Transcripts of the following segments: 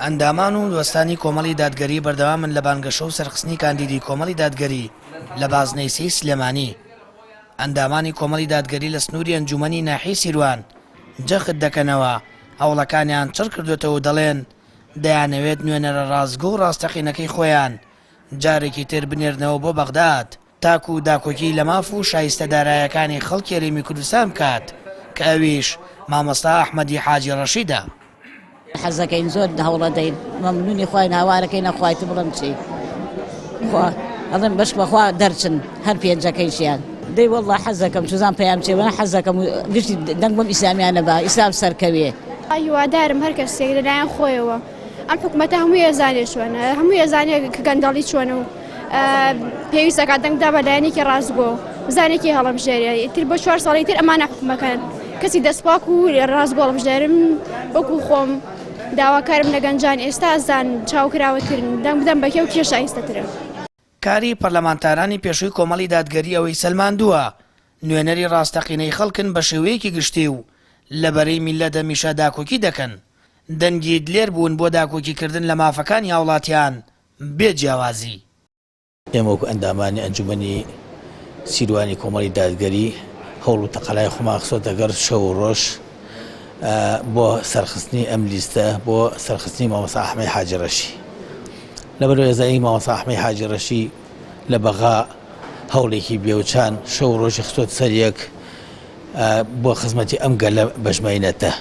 ئەندامان و وەستانی کۆمەڵی دادگەری بەردەوامن لە بانگەشە و سەرخستنی کاندیدی کۆمەڵی دادگەری لە بازنەی سی سلێمانی. ئەندامانی کۆمەڵی دادگەری لە سنووری ئەنجومەنی ناحیی سیروان جەخت دەکەنەوە هەوڵەکانیان چڕ کردوێتەوە و دەڵێن دەیانەوێت نوێنەرە ڕازگۆ و ڕاستەقینەکەی خۆیان جارێکی تر بنێرنەوە بۆ بەغداد تاکو و داکۆکی لە ماف و شایستە دارایەکانی خەڵکی هەرێمی کوردستان بکات کە ئەویش مامۆستا ئەحمەدی حاجی ڕەشیدە. حەزەکەین زۆر هەوڵە دەین مەمنونی خوای هاوارەکەی نەخوایت بڵم چی ئەڵێم بەش بەخوا دەرچن هەر پێنجەکەیشیان دەی وەڵڵا حەزەکەم چوزان پێیان چێوە حەزەکەم گشتی دەنگ بەم ئیسلامیانە بە ئیسلام سەرکەوێ هیوادارم هەر کەسێک لەلایەن خۆیەوە ئەم حکومەتە هەموو ێزانێ چۆنە هەموو ێزانێ کە گەندەڵی چۆنە و پێویستەکە دەنگدا بەلایەنێکی ڕازگۆ بزانێکی هەڵەبژێریە تر بۆ 4 ساڵی تر ئەمانە حکومەکەن کەسی دەستپاک و ڕازگۆ هەڵبژێرم وەکو خۆم داواکارم لە گەنجان ئێستا ئەزان چاوکراوەترن دەنگ بدەم بەکێ و کێ شایستەترە. کاری پەرلەمانتارانی پێشووی کۆمەڵی دادگەری ئەوەی سەلماندووە نوێنەری ڕاستەقینەی خەڵکن بە شێوەیەکی گشتی و لەبەرەی میلەت هەمیشە داکۆکی دەکەن دەنگی دلێر بوون بۆ داکۆکیکردن لە مافەکانی هاوڵاتیان بێ جیاوازی. ئێمە وەکو ئەندامانی ئەنجومەنی سیروانی کۆمەڵی دادگەری هەوڵ و تەقەلای خۆمان خستۆتە گەر شەو و ڕۆژ بۆ سەرخستنی ئەم لیستە بۆ سەرخستنی مامۆستا ئەحمەدی حاجی ڕەشی لەبەرەوەی ێزایی مامۆستا ئەحمەدی حاجی ڕەشی لە بەغا هەوڵێکی بێوچان شەو و ڕۆژی خستۆت سەر یەک بۆ خزمەتی ئەم گەلە بەژمەینەتە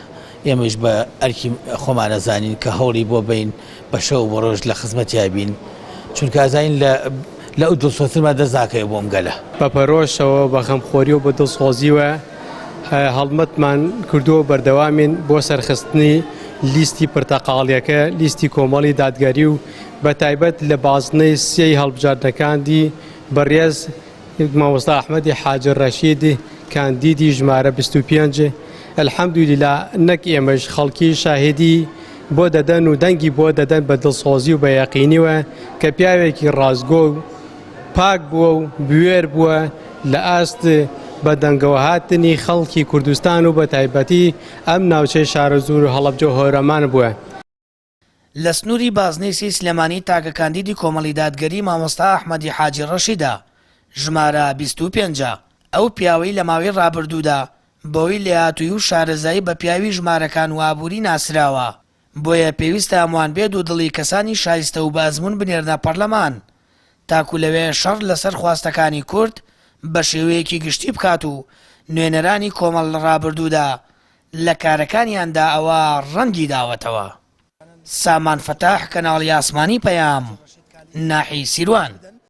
ئێمەش بە ئەرکی خۆمانە زانین کە هەوڵی بۆ بین بە شەو بۆ ڕۆژ لە خزمەتیا بین چونکە ئازانین لە ئەو دڵسۆزترمان دەستناکەوێت بۆ ئەم گەلە بەپەرۆشەوە بە خەمخۆری و بە دڵسۆزیوە هەڵمەتمان کردووە بەردەوامین بۆ سەرخستنی لیستی پرتەقاڵیەکە لیستی کۆمەڵی دادگەری و بە تایبەت لە بازنەی سێی هەڵبژاردنەکاندی بەڕێز مامۆستا ئەحمەدی حاجی ڕەشید کاندیدی ژمارە 25 ئەلحەمدولیلا نەک ئێمەش خەڵکی شاهدی بۆ دەدەن و دەنگی بۆ دەدەن بە دڵسۆزی و بە یەقینیوە کە پیاوێکی ڕازگۆ و پاک بووە و بوێر بووە لە ئاست بە دەنگەوە هاتنی خەڵکی کوردستان و بە تایبەتی ئەم ناوچەی شارەزور و هەڵەبجە و هۆرەمان بووە. لە سنووری بازنەی سی سلێمانی تاکە کاندیدی کۆمەڵی دادگەری مامۆستا ئەحمەدی حاجی ڕەشیدە ژمارە 25 ئەو پیاوەی لە ماوەی ڕابردوودا بەوەی لێهاتووی و شارەزایی بە پیاوی ژمارەکان و ئابووری ناسراوە بۆیە پێویستە هەمووان بێت و دڵی کەسانی شایستە و بازمون بنێرنە پەرلەمان تاکو لەوێ شەڕ لەسەر خواستەکانی کورد بە شێوەیەکی گشتی بکات و نوێنەرانی کۆمەڵ لە ڕابردوودا لە کارەکانیاندا ئەوە ڕەنگی داوەتەوە. سامان فەتاح کەناڵی ئاسمانی پەیام ناحیی سیروان.